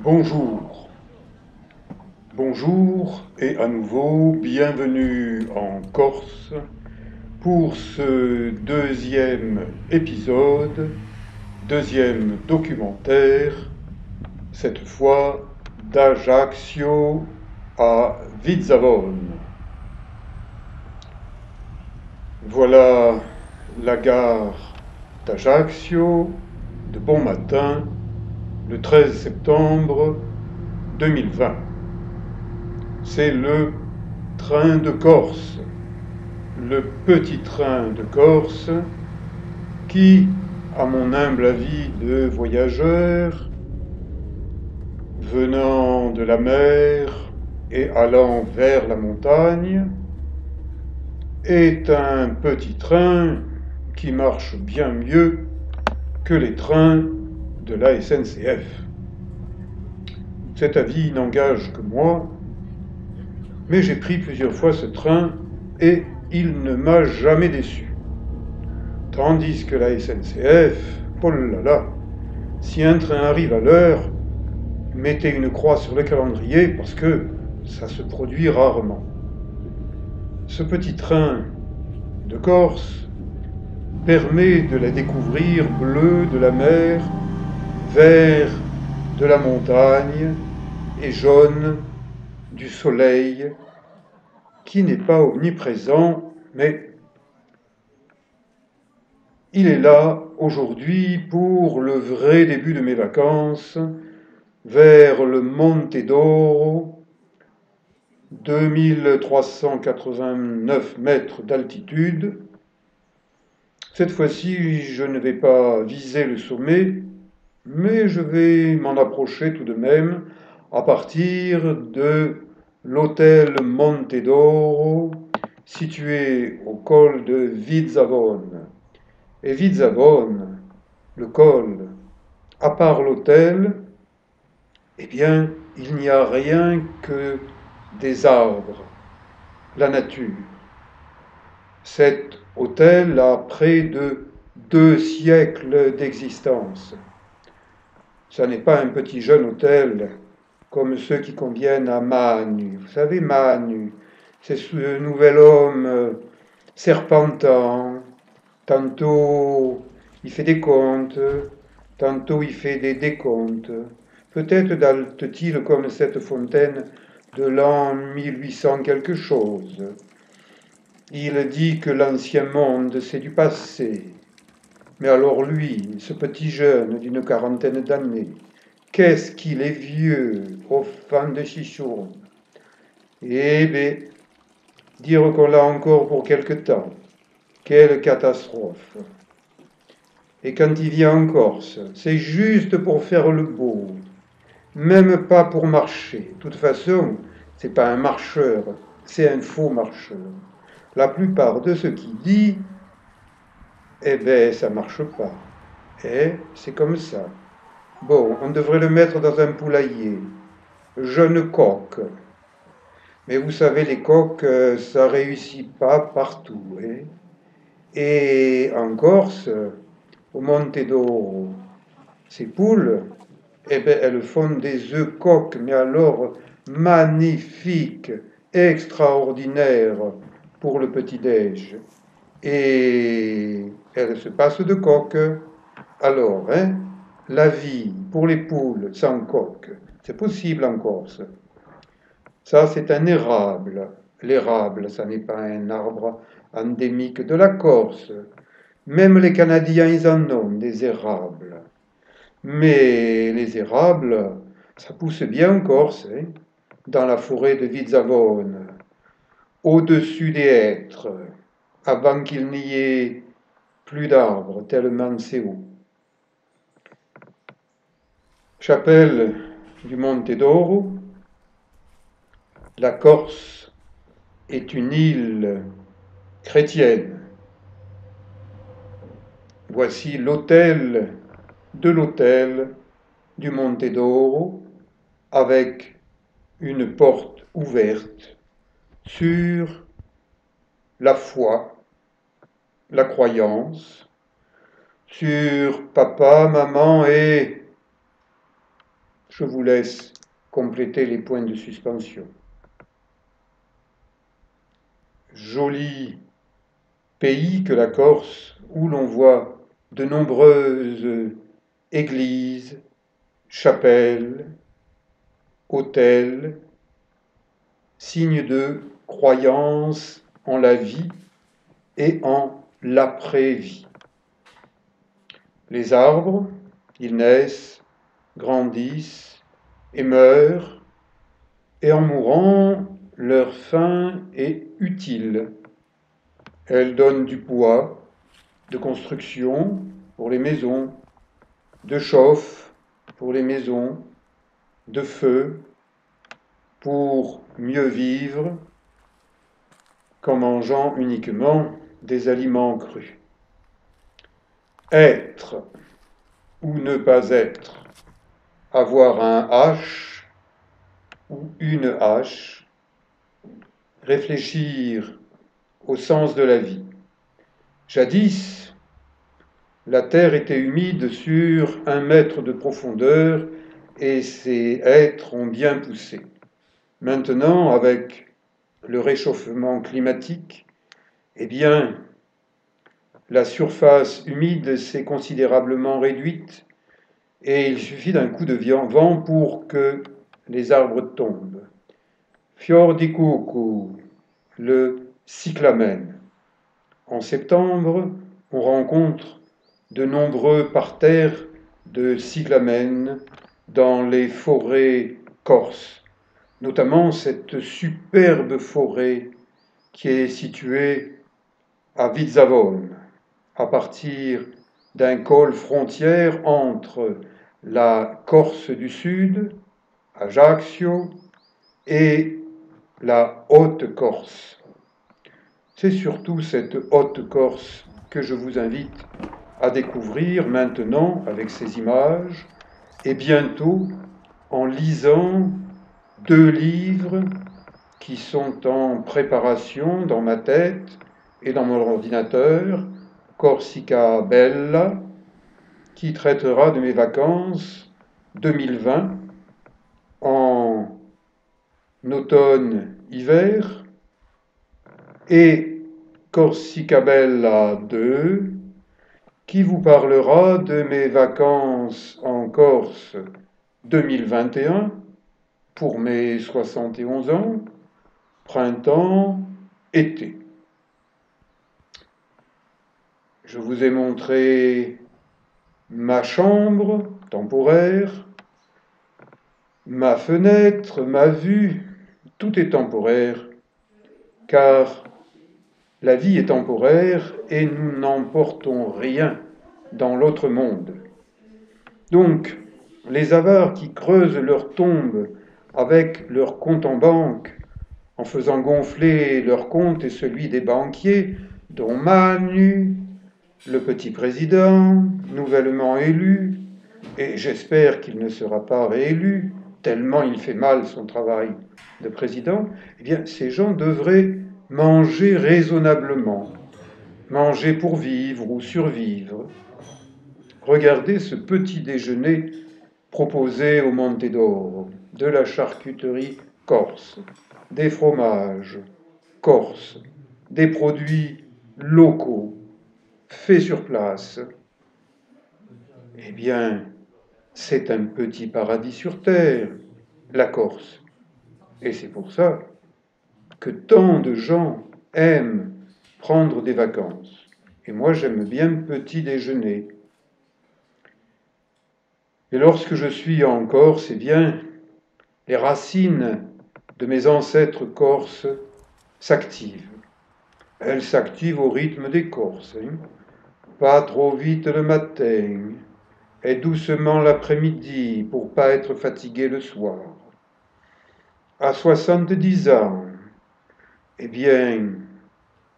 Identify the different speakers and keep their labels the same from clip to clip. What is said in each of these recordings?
Speaker 1: Bonjour, bonjour et à nouveau bienvenue en Corse pour ce deuxième épisode, deuxième documentaire, cette fois d'Ajaccio à Vizzavone. Voilà la gare d'Ajaccio de bon matin le 13 septembre 2020. C'est le train de Corse, le petit train de Corse qui, à mon humble avis de voyageur, venant de la mer et allant vers la montagne, est un petit train qui marche bien mieux que les trains de la SNCF. Cet avis n'engage que moi, mais j'ai pris plusieurs fois ce train et il ne m'a jamais déçu. Tandis que la SNCF, oh là là, si un train arrive à l'heure, mettez une croix sur le calendrier parce que ça se produit rarement. Ce petit train de Corse permet de la découvrir bleue de la mer, vert de la montagne et jaune du soleil qui n'est pas omniprésent, mais il est là aujourd'hui pour le vrai début de mes vacances, vers le Monte d'Oro, 2389 mètres d'altitude. Cette fois-ci, je ne vais pas viser le sommet, mais je vais m'en approcher tout de même à partir de l'hôtel Monte d'Oro, situé au col de Vizzavone. Et Vizzavone, le col, à part l'hôtel, eh bien, il n'y a rien que des arbres, la nature. Cet hôtel a près de 2 siècles d'existence. Ce n'est pas un petit jeune hôtel comme ceux qui conviennent à Manu. Vous savez, Manu, c'est ce nouvel homme serpentant. Tantôt il fait des comptes, tantôt il fait des décomptes. Peut-être dalte-t-il comme cette fontaine de l'an 1800 quelque chose. Il dit que l'ancien monde, c'est du passé. Mais alors lui, ce petit jeune d'une quarantaine d'années, qu'est-ce qu'il est vieux, au fan de chichoun. Eh bien, dire qu'on l'a encore pour quelque temps. Quelle catastrophe. Et quand il vient en Corse, c'est juste pour faire le beau, même pas pour marcher. De toute façon, c'est pas un marcheur, c'est un faux marcheur. La plupart de ce qu'il dit, eh ben, ça marche pas. Et c'est comme ça. Bon, on devrait le mettre dans un poulailler. Jeune coq. Mais vous savez, les coqs, ça réussit pas partout. Hein. Et en Corse, au Monte d'Oro, ces poules, eh ben, elles font des œufs coqs, mais alors magnifiques, extraordinaires pour le petit-déj. Et elles se passent de coq. Alors, hein, la vie pour les poules sans coq, c'est possible en Corse. Ça, c'est un érable. L'érable, ça n'est pas un arbre endémique de la Corse. Même les Canadiens, ils en ont des érables. Mais les érables, ça pousse bien en Corse, hein, dans la forêt de Vizzavone, au-dessus des hêtres, avant qu'il n'y ait plus d'arbres, tellement c'est haut. Chapelle du Monte d'Oro, la Corse est une île chrétienne. Voici l'hôtel de l'hôtel du Monte d'Oro avec une porte ouverte sur la foi, la croyance, sur papa, maman et Je vous laisse compléter les points de suspension. Joli pays que la Corse, où l'on voit de nombreuses églises, chapelles, hôtels, signes de croyance en la vie et en l'après-vie. Les arbres, ils naissent, grandissent et meurent, et en mourant, leur fin est utile. Elle donne du bois, de construction pour les maisons, de chauffe pour les maisons, de feu pour mieux vivre qu'en mangeant uniquement des aliments crus. Être ou ne pas être, avoir un H ou une hache, réfléchir au sens de la vie. Jadis, la terre était humide sur 1 mètre de profondeur et ses êtres ont bien poussé. Maintenant, avec le réchauffement climatique, eh bien, la surface humide s'est considérablement réduite et il suffit d'un coup de vent pour que les arbres tombent. Fior di cucu, le cyclamen. En septembre, on rencontre de nombreux parterres de cyclamen dans les forêts corses, notamment cette superbe forêt qui est située à Vizzavone, à partir d'un col frontière entre la Corse du Sud, Ajaccio, et la Haute-Corse. C'est surtout cette Haute-Corse que je vous invite à découvrir maintenant avec ces images et bientôt en lisant 2 livres qui sont en préparation dans ma tête et dans mon ordinateur, Corsica Bella, qui traitera de mes vacances 2020 en automne-hiver, et Corsica Bella 2, qui vous parlera de mes vacances en Corse 2021 pour mes 71 ans, printemps, été. Je vous ai montré ma chambre temporaire, ma fenêtre, ma vue, tout est temporaire, car la vie est temporaire et nous n'emportons rien dans l'autre monde. Donc, les avares qui creusent leur tombe avec leur compte en banque, en faisant gonfler leur compte et celui des banquiers, dont Manu, le petit président, nouvellement élu, et j'espère qu'il ne sera pas réélu, tellement il fait mal son travail de président, eh bien, ces gens devraient manger raisonnablement, manger pour vivre ou survivre. Regardez ce petit déjeuner proposé au Monte d'Oro, de la charcuterie corse, des fromages corses, des produits locaux, faits sur place. Eh bien, c'est un petit paradis sur terre, la Corse. Et c'est pour ça que tant de gens aiment prendre des vacances. Et moi, j'aime bien petit déjeuner. Et lorsque je suis en Corse, eh bien, les racines de mes ancêtres corses s'activent. Elles s'activent au rythme des Corses. Pas trop vite le matin, et doucement l'après-midi pour pas être fatigué le soir. À 70 ans, eh bien,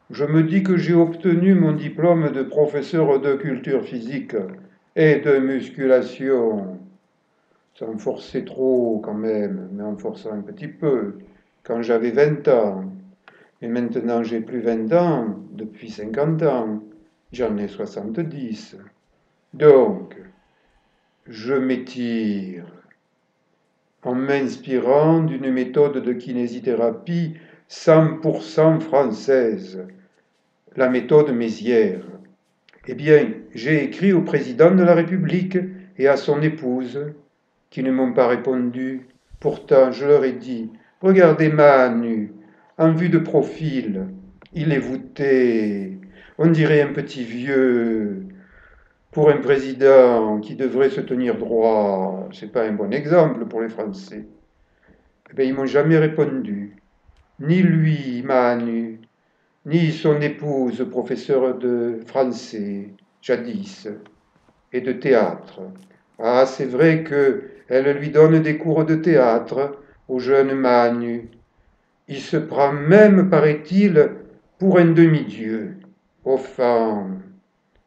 Speaker 1: je me dis que j'ai obtenu mon diplôme de professeur de culture physique et de musculation, sans me forcer trop quand même, mais en me forçant un petit peu, quand j'avais 20 ans. Et maintenant, j'ai plus 20 ans, depuis 50 ans, j'en ai 70. Donc, je m'étire, en m'inspirant d'une méthode de kinésithérapie 100% française, la méthode Mézières. Eh bien, j'ai écrit au président de la République et à son épouse, qui ne m'ont pas répondu. Pourtant, je leur ai dit, regardez Manu, en vue de profil, il est voûté, on dirait un petit vieux. Pour un président qui devrait se tenir droit, c'est pas un bon exemple pour les Français. Eh bien, ils m'ont jamais répondu. Ni lui, Manu, ni son épouse, professeure de français, jadis, et de théâtre. Ah, c'est vrai qu'elle lui donne des cours de théâtre au jeune Manu. Il se prend même, paraît-il, pour un demi-dieu. Enfin,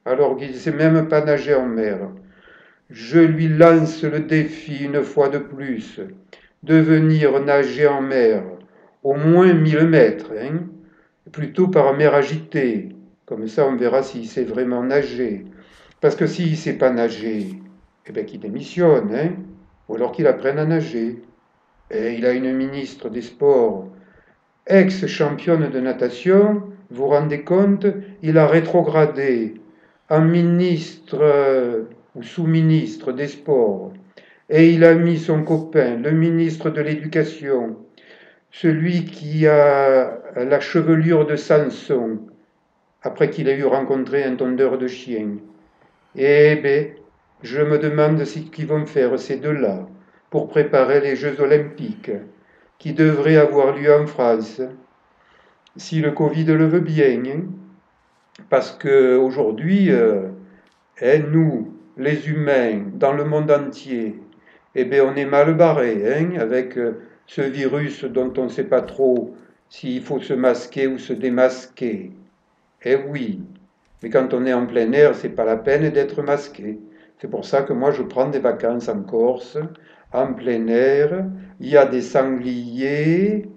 Speaker 1: alors qu'il ne sait même pas nager en mer. Je lui lance le défi une fois de plus de venir nager en mer, au moins 1000 mètres, hein, plutôt par mer agitée. Comme ça, on verra s'il sait vraiment nager. Parce que s'il ne sait pas nager, eh bien qu'il démissionne, hein, ou alors qu'il apprenne à nager. Et il a une ministre des Sports, ex-championne de natation, vous vous rendez compte, il a rétrogradé en ministre ou sous-ministre des Sports. Et il a mis son copain, le ministre de l'Éducation, celui qui a la chevelure de Samson, après qu'il ait eu rencontré un tondeur de chiens. Eh bien, je me demande ce qu'ils vont faire ces deux-là pour préparer les Jeux Olympiques qui devraient avoir lieu en France, si le Covid le veut bien. Hein. Parce qu'aujourd'hui, nous, les humains, dans le monde entier, eh bien, on est mal barré hein, avec ce virus dont on ne sait pas trop s'il faut se masquer ou se démasquer. Eh oui, mais quand on est en plein air, c'est pas la peine d'être masqué. C'est pour ça que moi, je prends des vacances en Corse, en plein air. Il y a des sangliers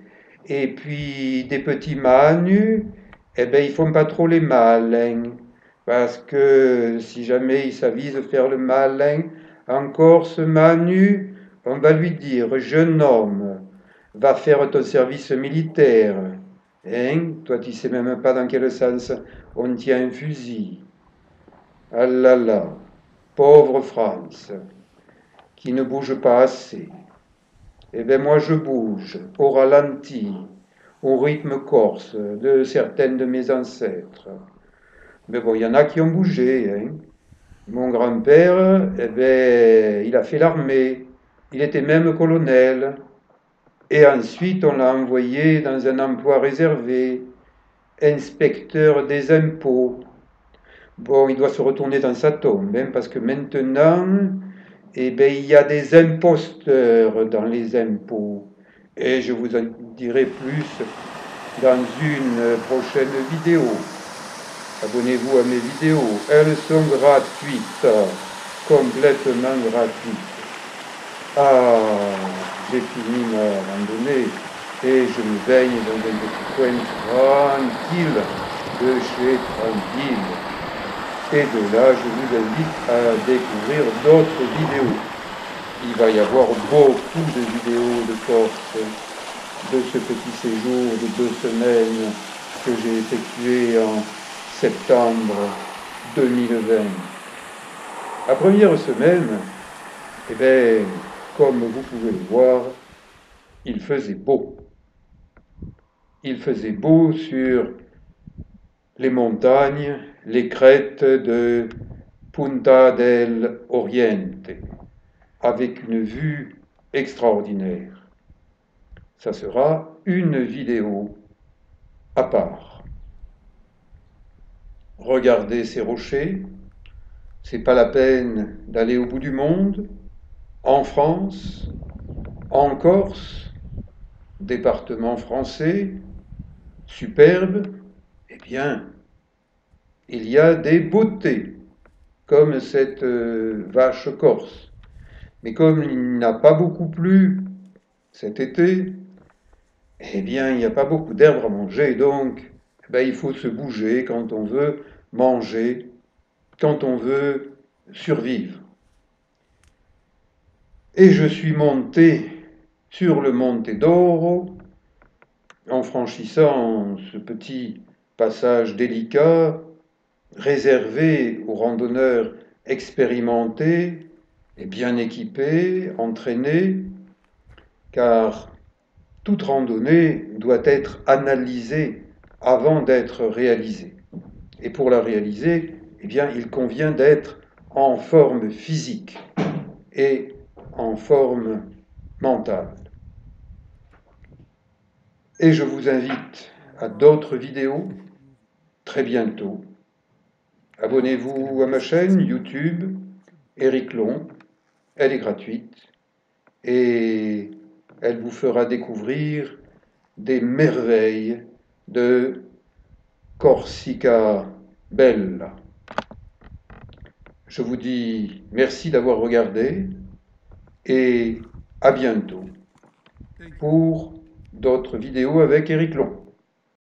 Speaker 1: et puis des petits manus. Eh bien, ils font pas trop les malins. Parce que si jamais il s'avise de faire le malin, encore ce Manu, on va lui dire, jeune homme, va faire ton service militaire. Hein? Toi, tu sais même pas dans quel sens on tient un fusil. Ah là là, pauvre France, qui ne bouge pas assez. Eh bien, moi, je bouge, au ralenti, au rythme corse de certaines de mes ancêtres. Mais bon, il y en a qui ont bougé. Hein. Mon grand-père, eh ben, il a fait l'armée. Il était même colonel. Et ensuite, on l'a envoyé dans un emploi réservé, inspecteur des impôts. Bon, il doit se retourner dans sa tombe, hein, parce que maintenant, eh ben, il y a des imposteurs dans les impôts. Et je vous en dirai plus dans une prochaine vidéo. Abonnez-vous à mes vidéos, elles sont gratuites, complètement gratuites. Ah, j'ai fini ma randonnée et je me baigne dans un petit coin tranquille de chez Tranquille. Et de là, je vous invite à découvrir d'autres vidéos. Il va y avoir beaucoup de vidéos de Corse, de ce petit séjour de 2 semaines que j'ai effectué en septembre 2020. La première semaine, eh bien, comme vous pouvez le voir, il faisait beau. Il faisait beau sur les montagnes, les crêtes de Punta del Oriente, avec une vue extraordinaire. Ça sera une vidéo à part. Regardez ces rochers, c'est pas la peine d'aller au bout du monde, en France, en Corse, département français, superbe, eh bien, il y a des beautés, comme cette vache corse. Mais comme il n'a pas beaucoup plu cet été, eh bien, il n'y a pas beaucoup d'herbes à manger, donc eh bien, il faut se bouger quand on veut manger, quand on veut survivre. Et je suis monté sur le Monte d'Oro, en franchissant ce petit passage délicat réservé aux randonneurs expérimentés et bien équipés, entraînés, car toute randonnée doit être analysée avant d'être réalisée. Et pour la réaliser, eh bien, il convient d'être en forme physique et en forme mentale. Et je vous invite à d'autres vidéos très bientôt. Abonnez-vous à ma chaîne YouTube, Éric Long. Elle est gratuite et elle vous fera découvrir des merveilles de Corsica Bella. Je vous dis merci d'avoir regardé et à bientôt pour d'autres vidéos avec Éric Long.